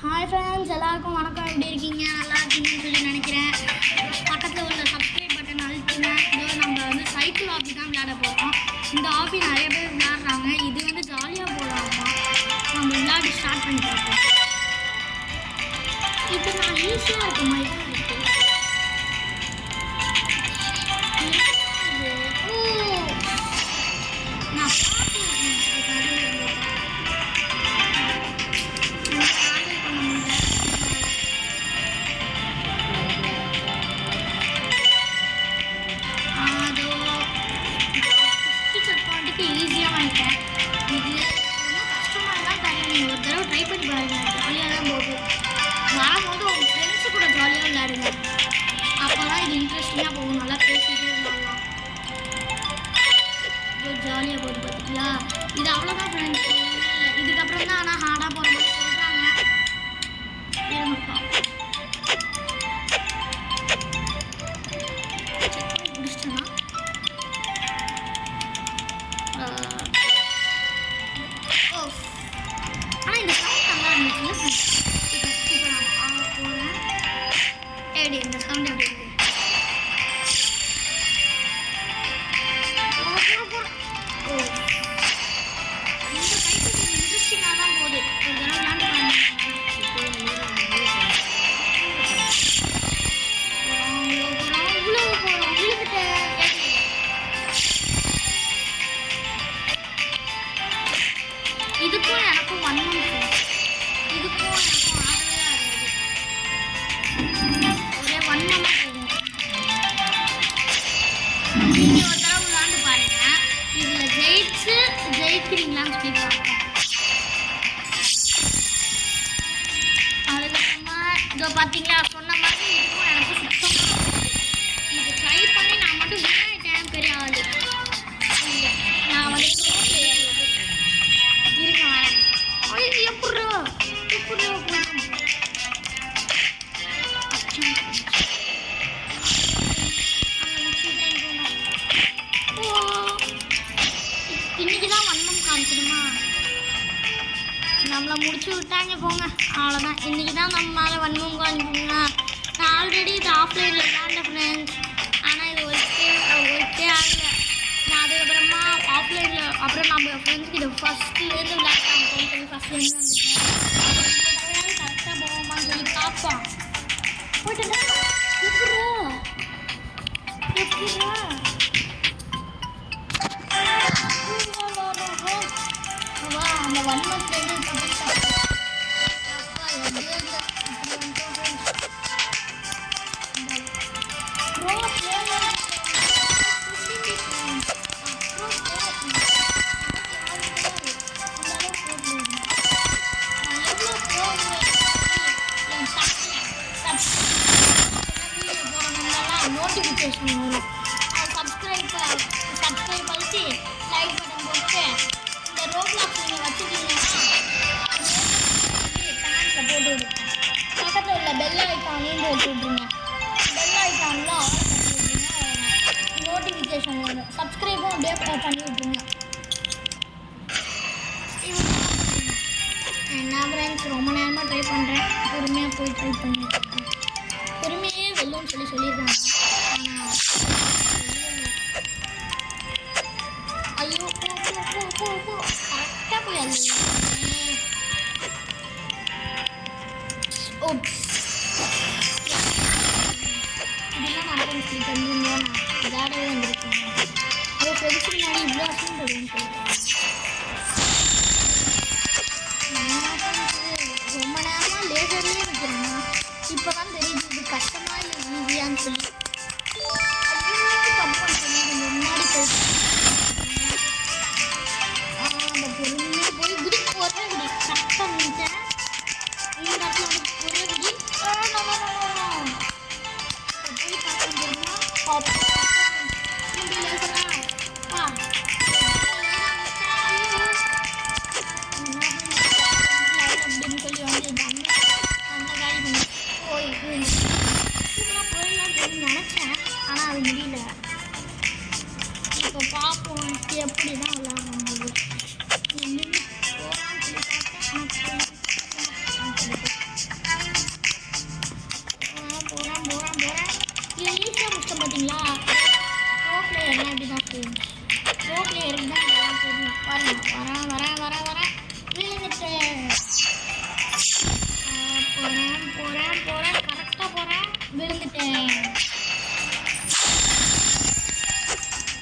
Hi friends, எல்லாருக்கும் வணக்கம். எப்படி இருக்கீங்க? நல்லா இருக்கீங்கன்னு சொல்லி நினைக்கிறேன். பக்கத்தில் உள்ள சப்ஸ்கிரைப் பட்டன் அழுத்துங்க. இதோ நம்ம சைக்கிள் ஹாபி தான் விளையாட போகிறோம். இந்த ஹாபி நிறைய பேர் விளையாடுறாங்க. இது ஜாலியாக போகலாமா? நம்ம விளையாடி ஸ்டார்ட் பண்ணி பார்ப்போம். இப்போ நான் ஈஸியாக இருக்க மாதிரி தான் இருக்குது. நான் ஈஸியாக வந்துட்டேன். இது ரொம்ப கஷ்டமாக தான் தரேன். ஒரு தடவை ட்ரை பண்ணி பாருங்கள். ஜாலியாக தான் போகுது. வரும்போது உங்கள் ஃப்ரெண்ட்ஸு கூட ஜாலியாக விளையாடுங்க. அப்போ தான் இது இன்ட்ரெஸ்டிங்காக போகும். நல்லா பேசிகிட்டே இருந்தாலும் இது ஜாலியாக போகுது. பார்த்தீங்களா? இது அவ்வளோதான் ஃப்ரெண்ட்ஸ். இல்லை, இதுக்கப்புறம் தான் ஆனால் ஹார்டாக போகிற மாதிரி சொல்கிறாங்க. இருங்கப்பா, முடிச்சிட்டேன்னா ஆனால் இந்த சவுண்ட் நல்லா இருந்துச்சு. இப்போ நான் பார்க்க போகிறேன். எப்படி இந்த சவுண்ட் எப்படி இருக்கு? ஓ, இந்த சைக்கிள் கொஞ்சம் இன்ட்ரெஸ்டிங்காக தான் போகுது. ஒரு தடவை விளையாண்டு இதுக்கும் எனக்கும் வன்மம். இதுக்கும் எனக்கும் ஆகவே ஆகாது. ஒரே வன்மமாக போகும். நீங்கள் ஒரு தடவை விளாண்டு பாருங்க. இதில் ஜெயிக்கிறீங்களான்னு சொல்லி பார்ப்போம். அதுக்கப்புறமா இதோ பார்த்தீங்களா, சொன்ன மாதிரி இதுக்கும் எனக்கும் சுத்தமாக இது ட்ரை பண்ணி நான் மட்டும் விளையாட்டேன். பெரிய ஆள் நான் இருங்க வரேன். எப்படா இன்னைக்குதான் வன்மம் காமிக்கணுமா? நம்மளை முடிச்சு விட்டாங்க போங்க. அவ்வளோதான். இன்னைக்கு தான் நம்ம மேலே வன்மம் காமிக்குங்க. நான் ஆல்ரெடி இது ஆஃப்லைனில் விளாண்ட ஃப்ரெண்ட்ஸ். ஆனால் இது ஒர்க்கே ஆகல. நான் அதுக்கப்புறமா ஆஃப்லைனில் அப்புறம் நம்ம ஃப்ரெண்ட்ஸ்க்கு இது ஃபஸ்ட்லேருந்து விளையாட்டாங்க. சொல்லி ஃபஸ்ட்லேருந்து வந்துட்டேன். கரெக்டாக போவோமான்னு சொல்லி பார்ப்போம். போயிட்டு எப்படா அந்த வன்மத்துலேருந்து நோட்டிஃபிகேஷன் வரும். சப்ஸ்கிரைப் அழுத்தி லைக் பட்டன் போட்டு இந்த ரோப்ளாக்ஸ் நீங்கள் வச்சுக்கிட்டீங்கன்னா கமெண்ட்ஸில் போட்டு விடுங்க. பக்கத்தில் உள்ள பெல் ஐக்கானையும் போட்டு விட்ருங்க. பெல் ஐக்கானில் ஆல் பண்ணி விட்ருங்க. நோட்டிஃபிகேஷன் வரும். சப்ஸ்கிரைபும் அப்படியே பண்ணி விட்ருங்க. நான் ஃப்ரெண்ட்ஸ் ரொம்ப நேரமாக ட்ரை பண்ணுறேன். பொறுமையாக போய் ட்ரை பண்ணிட்டுருக்கேன். பொறுமையே வெல்லும்னு சொல்லியிருக்காங்க. ஐயோ, போ கரெக்டாக போய் அது இதெல்லாம் நடக்கும் சொல்லி தெரிஞ்சுருந்தா நான் விளையாடவே வந்திருக்கேன். அதோ ஃப்ரெண்ட்ஸுக்கு முன்னாடி இவ்வளோ வருஷம் போடுவேன்னு சொல்லிட்டாங்க. ரொம்ப நேரமாக லேசர்லேயே இருக்கிறேன்னா இப்போ தான் தெரியுது இது கஷ்டமா இல்லை ஈஸியான்னு சொல்லி. முன்னாடி அந்த பொறுமையாக போய் குடி ஒரே குடி கரெக்டாக நின்றுட்டேன். இந்த இடத்துல ஒரே குடி போய் பார்க்க அப்படின்னு சொல்லி வந்து அந்த காரி பண்ணி போய் போயிடலாம் விழுந்துட்டேன்.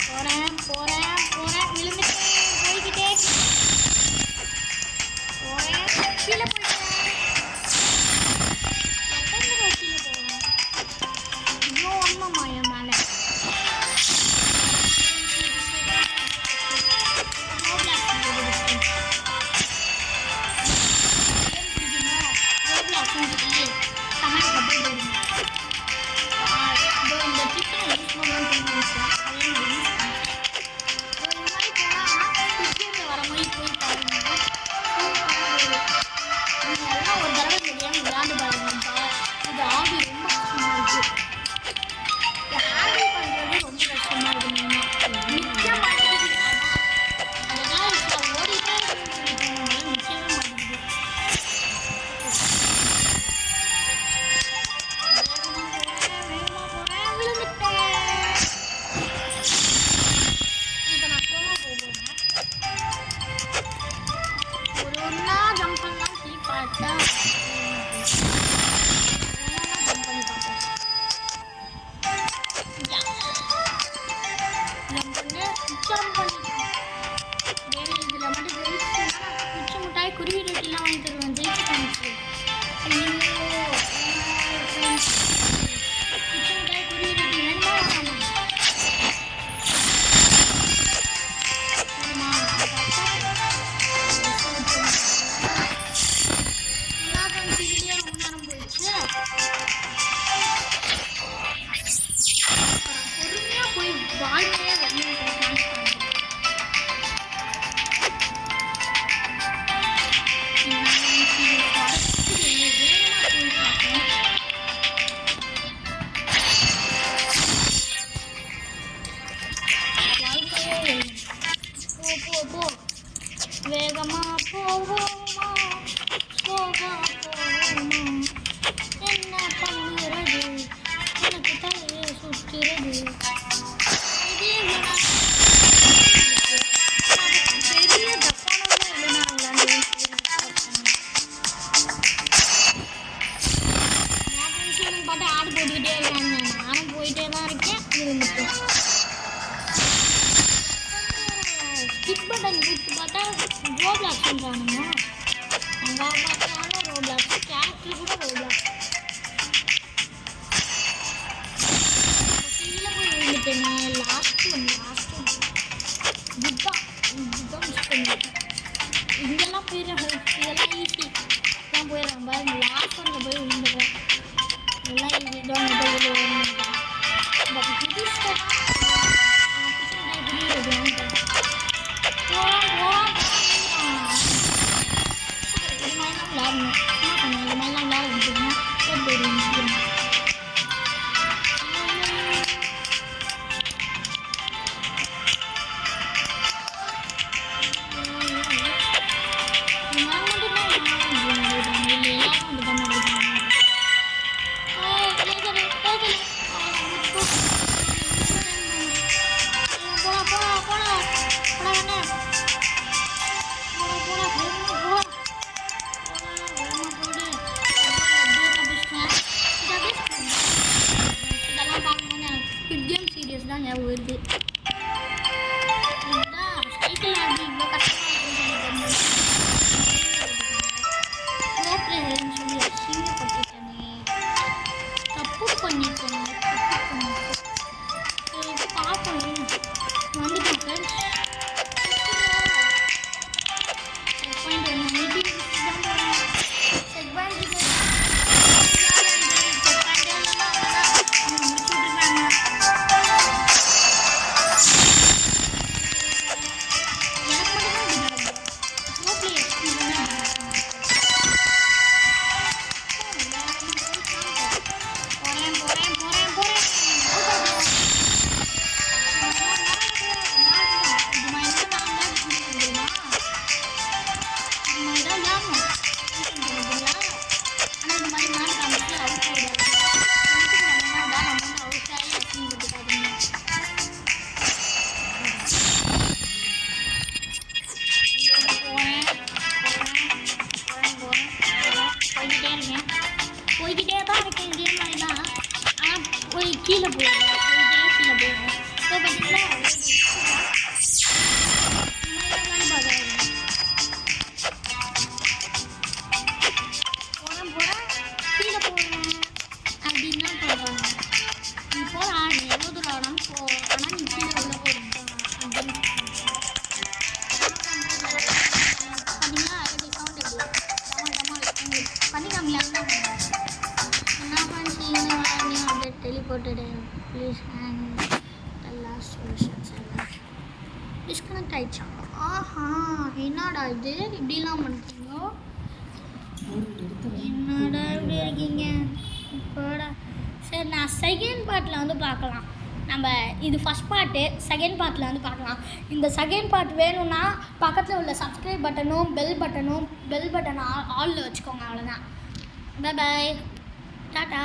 போறேன் விழுந்துட்டேன். போய்கிட்டே போறேன். கீழே போயிட்டேன். எத்தனை தடவை கீழே போறேன்? இவ்வளோ ஒன்றுமா என் மேலே குருவி ரொட்டிலாம் வாங்கி தருவேன். ஜெயிச்சு காமிச்சு குருவி ரொட்டி வேணுமா போய் வாழ்க்கையே வேகமா போவோமா போகா போவோமா என்ன பண்ணுறது எனக்கு தலையே சுற்றுறது பெரிய தப்பானதான் இல்லைனா பாட்டு ஆடு போட்டுக்கிட்டே இருக்காங்க. நானும் போயிட்டே தான் இருக்கேன். இருந்துட்டேன். ஸ்கிப் பட்டன் கொடுத்து பார்த்தா ரோப்ளாக்ஸ் பண்ணுறானுங்க. அங்கே பார்த்தாலும் ரோப்ளாக்ஸ், கேரக்டர் கூட ரோப்ளாக்ஸ். கீழே போய் விழுந்துட்டேனே. லாஸ்ட்டு இதுதான் மிஸ் பண்ணிட்டேன். இங்கெல்லாம் போயிடுறேன். இதெல்லாம் ஈஸி தான் போயிடுறேன். பாருங்க லாஸ்ட் ஒன்றில் போய் விழுந்துடுறேன். எல்லாம் ஈஸி தான் போய் பட் புதுசாக தான் ஞாபகம் வருது. சைக்கிள் ஆடி இவ்வளோ கஷ்டமாக சொல்லி அசிங்கப்பட்டுட்டேனே. தப்பு பண்ணிட்டேனே. பார்ப்போம் வந்துட்டேன் ஃப்ரெண்ட்ஸ். கீழே போயிடும், இதே கீழே போயிடும். ஸோ பார்த்தீங்களா கீழே போகிறேன் அப்படின்னு தான் சொல்கிறாங்க. நீ போடா, நீ எவ்வளோ தூரம் ஆடாமல் போ, ஆனால் நீ கீழே உள்ள போடுங்க அப்படின்னு பார்த்தீங்களா. இது சவுண்ட் எப்படி உங்களுக்கு பண்ணிக்காமல என்ன பண்ணி அப்படியே டெலிபோர்ட்டடு ப்ளீஸ் லாஸ்ட் சொல்யூஷன்ஸ் எல்லாம் டிஸ்கனெக்ட் ஆகிடுச்சான். ஆஹா, என்னடா இது இப்படிலாம் பண்ணுறீங்களோ, என்னடா இப்படி இருக்கீங்க இப்போடா. சரி, நான் செகண்ட் பார்ட்டில் வந்து பார்க்கலாம். நம்ம இது ஃபஸ்ட் பார்ட்டு, செகண்ட் பார்ட்டில் வந்து பார்க்கலாம். இந்த செகண்ட் பார்ட் வேணும்னா பக்கத்தில் உள்ள சப்ஸ்கிரைப் பட்டனும் பெல் பட்டன் ஆலில் வச்சுக்கோங்க. அவ்வளோதான். Bye bye, tata.